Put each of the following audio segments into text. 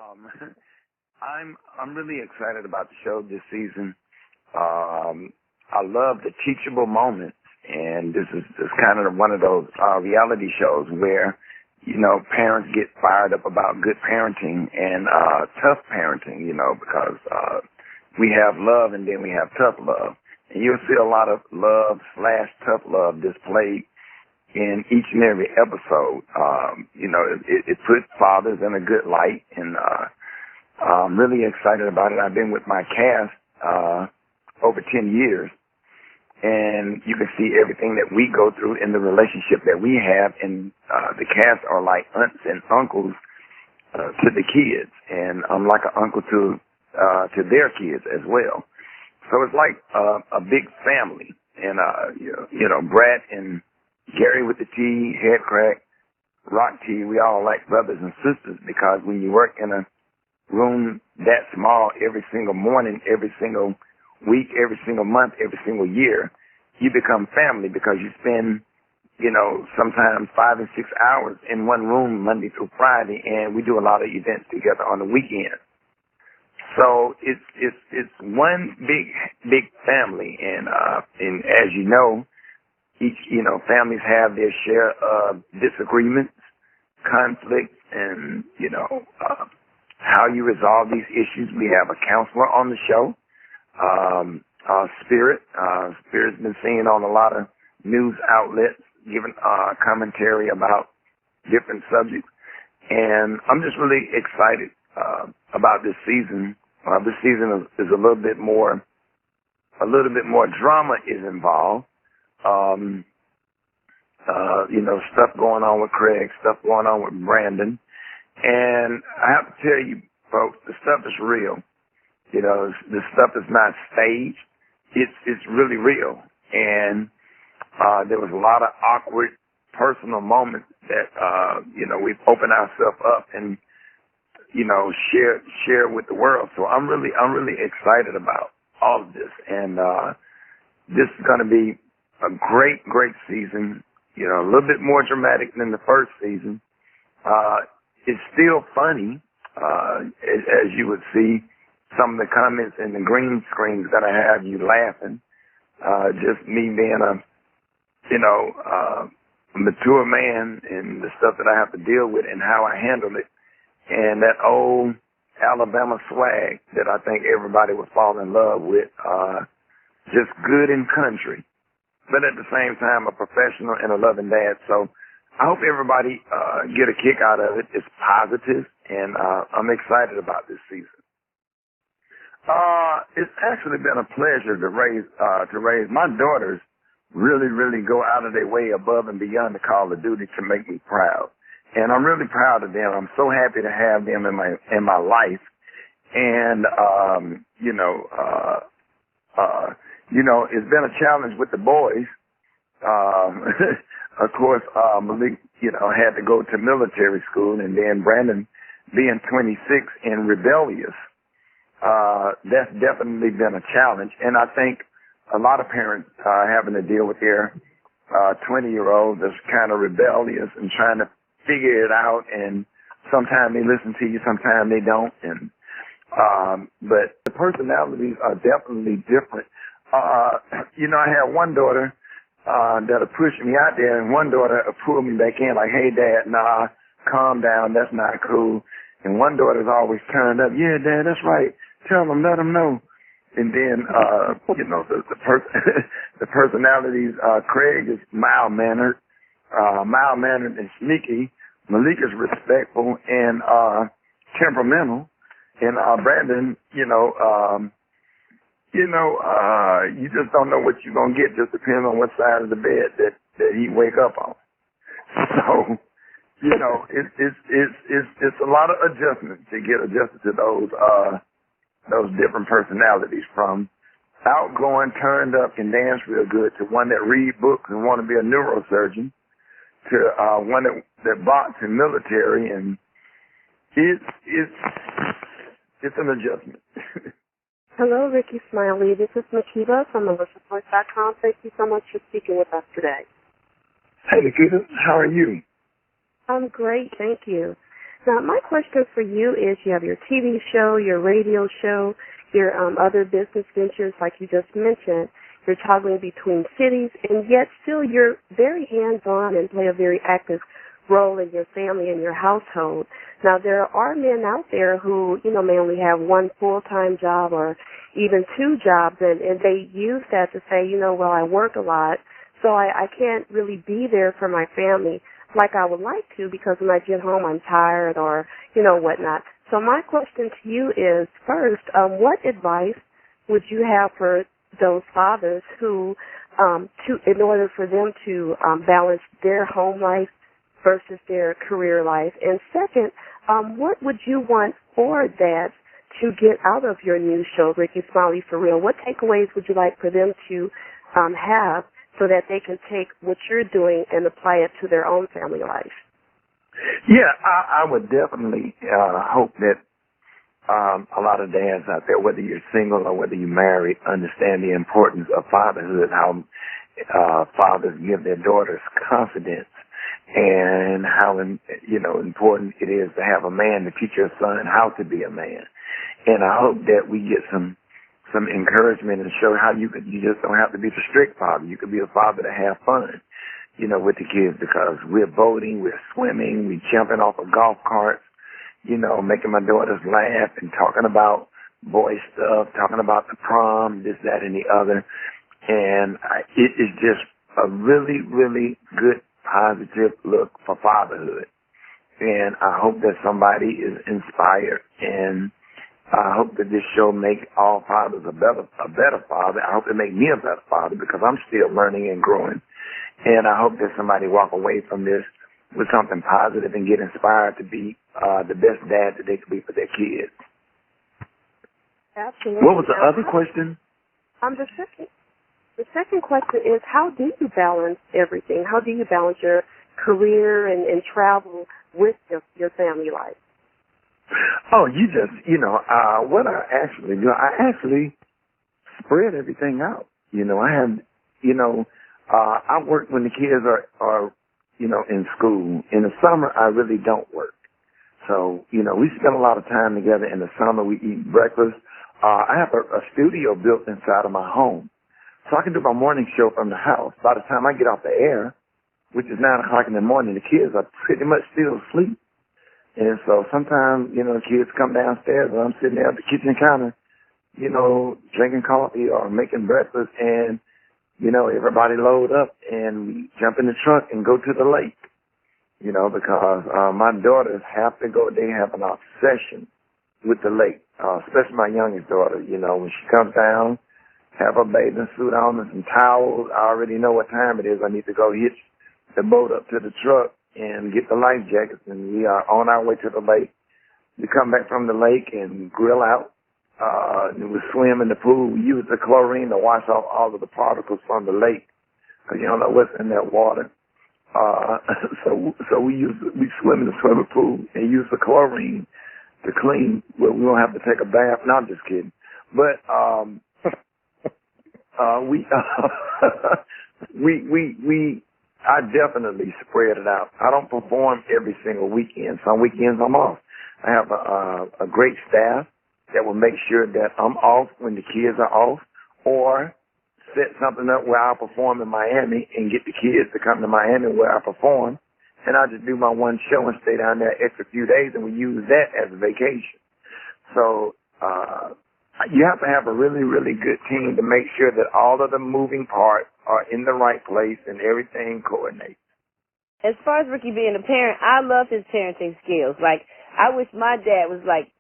Um, I'm really excited about the show this season. I love the teachable moments, and this is kind of one of those reality shows where parents get fired up about good parenting and tough parenting. Because we have love and then we have tough love, and you'll see a lot of love/tough love displayed in each and every episode. It puts fathers in a good light, and I'm really excited about it. I've been with my cast over 10 years, and you can see everything that we go through in the relationship that we have, and the cast are like aunts and uncles to the kids, and I'm like an uncle to their kids as well. So it's like a big family, and Brat and Gary with the T, Head Crack, Rock T, we all like brothers and sisters, because when you work in a room that small every single morning, every single week, every single month, every single year, you become family, because you spend, sometimes 5 and 6 hours in one room Monday through Friday, and we do a lot of events together on the weekend. So it's one big family, and as you know, each families have their share of disagreements, conflicts, and how you resolve these issues. We have a counselor on the show, Spirit. Spirit's been seen on a lot of news outlets, giving commentary about different subjects, and I'm just really excited about this season. This season is a little bit more drama is involved. Stuff going on with Craig, stuff going on with Brandon. And I have to tell you, folks, the stuff is real. The stuff is not staged. It's really real. And there was a lot of awkward personal moments that, we've opened ourselves up and, share with the world. So I'm really excited about all of this. And this is going to be a great season, a little bit more dramatic than the first season. It's still funny, as you would see. Some of the comments in the green screen is going to have you laughing. Just me being a mature man, and the stuff that I have to deal with and how I handle it, and that old Alabama swag that I think everybody would fall in love with. Just good in country, but at the same time a professional and a loving dad. So I hope everybody get a kick out of it. It's positive, and I'm excited about this season. It's actually been a pleasure to raise my daughters. Really go out of their way above and beyond the call of duty to make me proud, and I'm really proud of them. I'm so happy to have them in my life, and it's been a challenge with the boys. Of course, Malik, had to go to military school, and then Brandon being 26 and rebellious. That's definitely been a challenge, and I think a lot of parents are having to deal with their 20-year-old that's kind of rebellious and trying to figure it out, and sometimes they listen to you, sometimes they don't, and but the personalities are definitely different. I had one daughter that'll push me out there, and one daughter will pull me back in like, hey, Dad, nah, calm down, that's not cool. And one daughter's always turned up, yeah, Dad, that's right, tell them, let them know. And then, the personalities, Craig is mild-mannered and sneaky. Malik is respectful and temperamental. And Brandon, you just don't know what you're going to get. Just depends on what side of the bed that he wake up on. So, it's a lot of adjustment to get adjusted to those different personalities, from outgoing, turned up, can dance real good, to one that read books and want to be a neurosurgeon, to one that box in military, and it's an adjustment. Hello, Rickey Smiley. This is Makita from MelissaPoint.com. Thank you so much for speaking with us today. Hey, Makita. How are you? I'm great, thank you. Now, my question for you is, you have your TV show, your radio show, your other business ventures like you just mentioned. You're toggling between cities, and yet still you're very hands-on and play a very active role in your family and your household. Now, there are men out there who, may only have one full-time job or even two jobs, and they use that to say, well, I work a lot, so I can't really be there for my family like I would like to, because when I get home I'm tired or, whatnot. So my question to you is, first, what advice would you have for those fathers who, in order for them to balance their home life versus their career life? And second, what would you want for dads to get out of your new show, Rickey Smiley For Real? What takeaways would you like for them to have so that they can take what you're doing and apply it to their own family life? Yeah, I would definitely hope that a lot of dads out there, whether you're single or whether you're married, understand the importance of fatherhood, how fathers give their daughters confidence, and how important it is to have a man to teach your son how to be a man. And I hope that we get some encouragement and show how you just don't have to be the strict father. You could be a father to have fun, with the kids, because we're boating, we're swimming, we're jumping off of golf carts, making my daughters laugh and talking about boy stuff, talking about the prom, this, that, and the other. And it is just a really, really good, positive look for fatherhood. And I hope that somebody is inspired, and I hope that this show make all fathers a better father. I hope it make me a better father, because I'm still learning and growing. And I hope that somebody walk away from this with something positive and get inspired to be the best dad that they can be for their kids. Absolutely. What was the other question? The second question is, how do you balance everything? How do you balance your career and travel with your family life? Oh, what I actually do, I actually spread everything out. I work when the kids are in school. In the summer, I really don't work. So, we spend a lot of time together in the summer. We eat breakfast. I have a studio built inside of my home, so I can do my morning show from the house. By the time I get off the air, which is 9 o'clock in the morning, the kids are pretty much still asleep. And so sometimes, the kids come downstairs and I'm sitting there at the kitchen counter, drinking coffee or making breakfast, and, everybody load up and we jump in the truck and go to the lake, because my daughters have to go. They have an obsession with the lake, especially my youngest daughter. When she comes down, have her bathing suit on and some towels, I already know what time it is. I need to go hitch the boat up to the truck and get the life jackets, and we are on our way to the lake. We come back from the lake and grill out. We swim in the pool. We use the chlorine to wash off all of the particles from the lake, because you don't know what's in that water. So we swim in the swimming pool and use the chlorine to clean. Well, we don't have to take a bath. No, I'm just kidding. But I definitely spread it out. I don't perform every single weekend. Some weekends I'm off. I have a great staff that will make sure that I'm off when the kids are off, or set something up where I'll perform in Miami and get the kids to come to Miami where I perform, and I just do my one show and stay down there extra few days, and we use that as a vacation. So you have to have a really, really good team to make sure that all of the moving parts are in the right place and everything coordinates. As far as Rickey being a parent, I love his parenting skills. Like, I wish my dad was like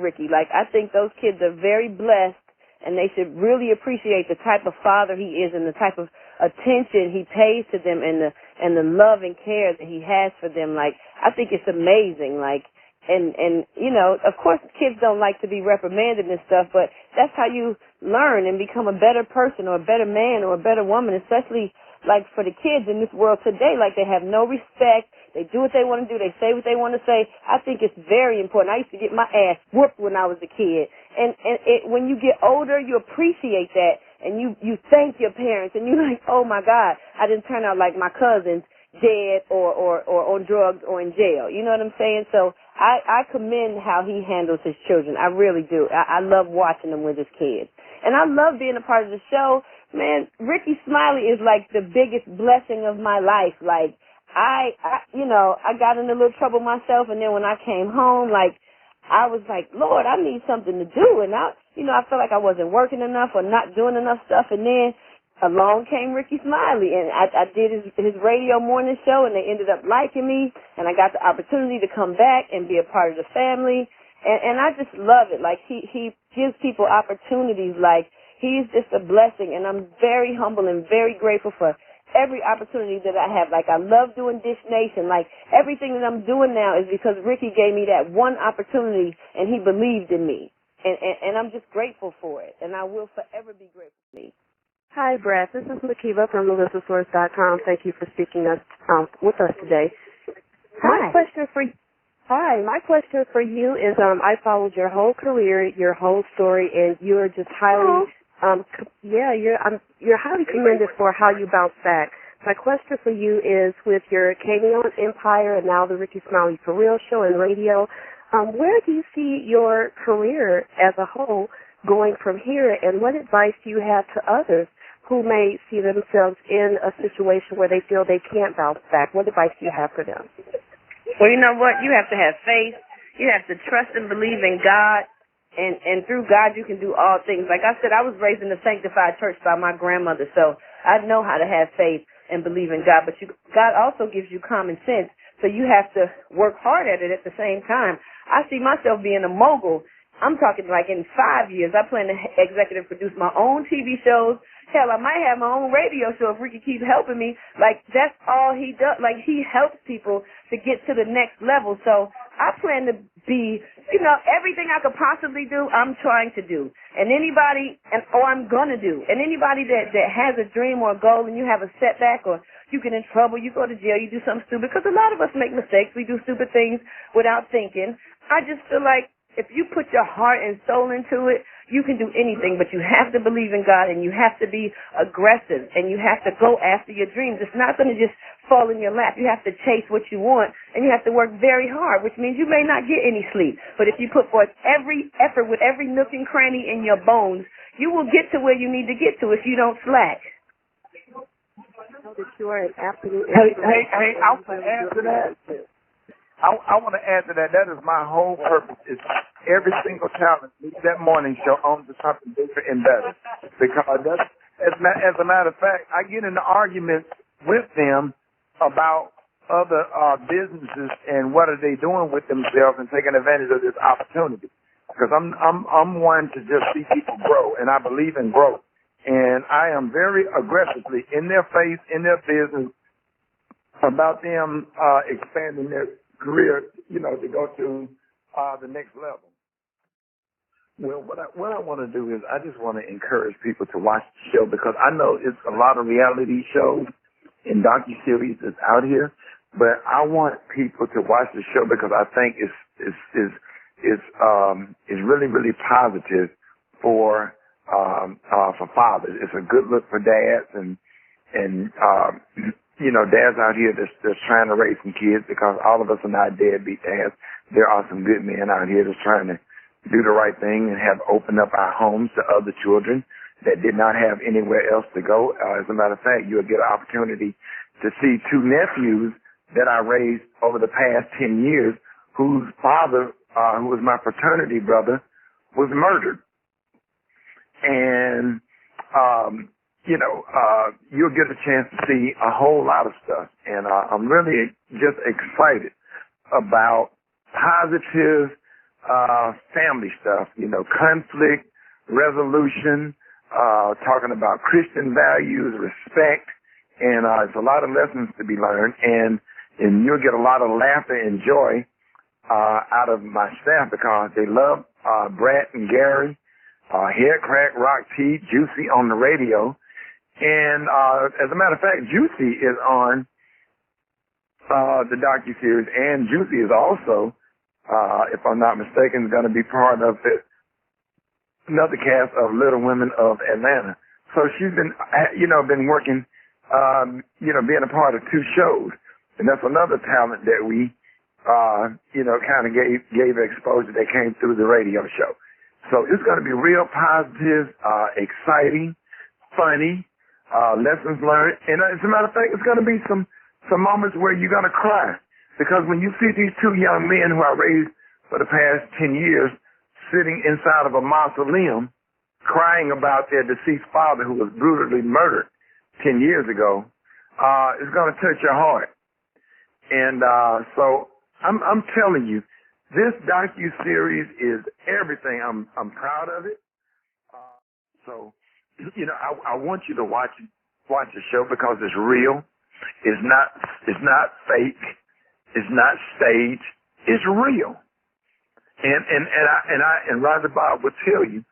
Rickey. Like, I think those kids are very blessed, and they should really appreciate the type of father he is and the type of attention he pays to them, and the love and care that he has for them. Like, I think it's amazing. Like, and of course kids don't like to be reprimanded and stuff, but that's how you learn and become a better person or a better man or a better woman, especially like for the kids in this world today. Like, they have no respect. They do what they want to do. They say what they want to say. I think it's very important. I used to get my ass whooped when I was a kid. And when you get older, you appreciate that, and you thank your parents, and you're like, oh, my God, I didn't turn out like my cousins, dead or on drugs or in jail. You know what I'm saying? So I commend how he handles his children. I really do. I love watching them with his kids. And I love being a part of the show. Man, Rickey Smiley is like the biggest blessing of my life. Like, I got in a little trouble myself, and then when I came home, like, I was like, Lord, I need something to do. And I felt like I wasn't working enough or not doing enough stuff. And then along came Rickey Smiley, and I did his radio morning show, and they ended up liking me, and I got the opportunity to come back and be a part of the family. And I just love it. Like, he gives people opportunities. Like, he's just a blessing, and I'm very humble and very grateful for every opportunity that I have. Like, I love doing Dish Nation. Like, everything that I'm doing now is because Rickey gave me that one opportunity, and he believed in me. And I'm just grateful for it, and I will forever be grateful for me. Hi, Brat. This is Makiva from melissasource.com. Thank you for speaking with us today. Hi. My question for you is, I followed your whole career, your whole story, and you are just highly, you're highly commended for how you bounce back. My question for you is, with your Canyon Empire and now the Rickey Smiley For Real show and radio, where do you see your career as a whole going from here, and what advice do you have to others who may see themselves in a situation where they feel they can't bounce back? What advice do you have for them? Well, you know what? You have to have faith. You have to trust and believe in God, and through God you can do all things. Like I said, I was raised in a sanctified church by my grandmother, so I know how to have faith and believe in God. But God also gives you common sense, so you have to work hard at it at the same time. I see myself being a mogul. I'm talking like in 5 years. I plan to executive produce my own TV shows. Hell, I might have my own radio show if Rickey keeps helping me. Like, that's all he does. Like, he helps people to get to the next level. So I plan to be, everything I could possibly do, I'm trying to do. And I'm going to do. And anybody that has a dream or a goal and you have a setback or you get in trouble, you go to jail, you do something stupid, because a lot of us make mistakes. We do stupid things without thinking. I just feel like if you put your heart and soul into it, you can do anything, but you have to believe in God, and you have to be aggressive, and you have to go after your dreams. It's not going to just fall in your lap. You have to chase what you want, and you have to work very hard, which means you may not get any sleep. But if you put forth every effort with every nook and cranny in your bones, you will get to where you need to get to if you don't slack. That you are an absolute. Hey, I want to add to that. I want to add to that. That is my whole purpose. Is every single talent needs that morning show on to something bigger and better. Because that's, as a matter of fact, I get into arguments with them about other businesses and what are they doing with themselves and taking advantage of this opportunity. Because I'm one to just see people grow, and I believe in growth. And I am very aggressively in their face, in their business, about them expanding their career, to go to the next level. Well, what I want to do is I just want to encourage people to watch the show, because I know it's a lot of reality shows and docuseries that's out here, but I want people to watch the show because I think it's really, really positive for fathers. It's a good look for dads and dads out here that's trying to raise some kids, because all of us are not deadbeat dads. There are some good men out here that's trying to do the right thing and have opened up our homes to other children that did not have anywhere else to go. As a matter of fact, you'll get an opportunity to see two nephews that I raised over the past 10 years whose father, who was my fraternity brother, was murdered. And you'll get a chance to see a whole lot of stuff. And I'm really just excited about positive family stuff, conflict resolution, talking about Christian values, respect, and it's a lot of lessons to be learned. And you'll get a lot of laughter and joy out of my staff, because they love Brat and Gary, Head Crack, Rock T, Juicy on the radio. And as a matter of fact, Juicy is on the docuseries, and Juicy is also, if I'm not mistaken, going to be part of another cast of Little Women of Atlanta. So she's been, been working, being a part of two shows, and that's another talent that we kind of gave exposure that came through the radio show. So it's going to be real positive, exciting, funny, lessons learned. And as a matter of fact, it's going to be some moments where you're going to cry. Because when you see these two young men who I raised for the past 10 years sitting inside of a mausoleum crying about their deceased father who was brutally murdered 10 years ago, it's going to touch your heart. And so I'm telling you, this docu-series is everything. I'm proud of it. So, I want you to watch the show because it's real. It's not fake. It's not staged. It's real. And Roger Bob would tell you,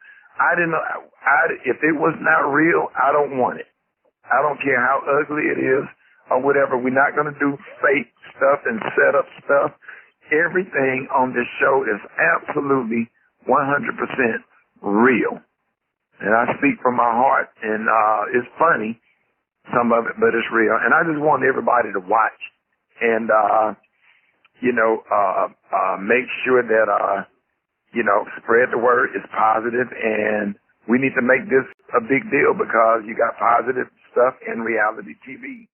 if it was not real, I don't want it. I don't care how ugly it is or whatever. We're not going to do fake stuff and set up stuff. Everything on this show is absolutely 100% real. And I speak from my heart, and it's funny, some of it, but it's real. And I just want everybody to watch and, make sure that, spread the word is positive, and we need to make this a big deal because you got positive stuff in reality TV.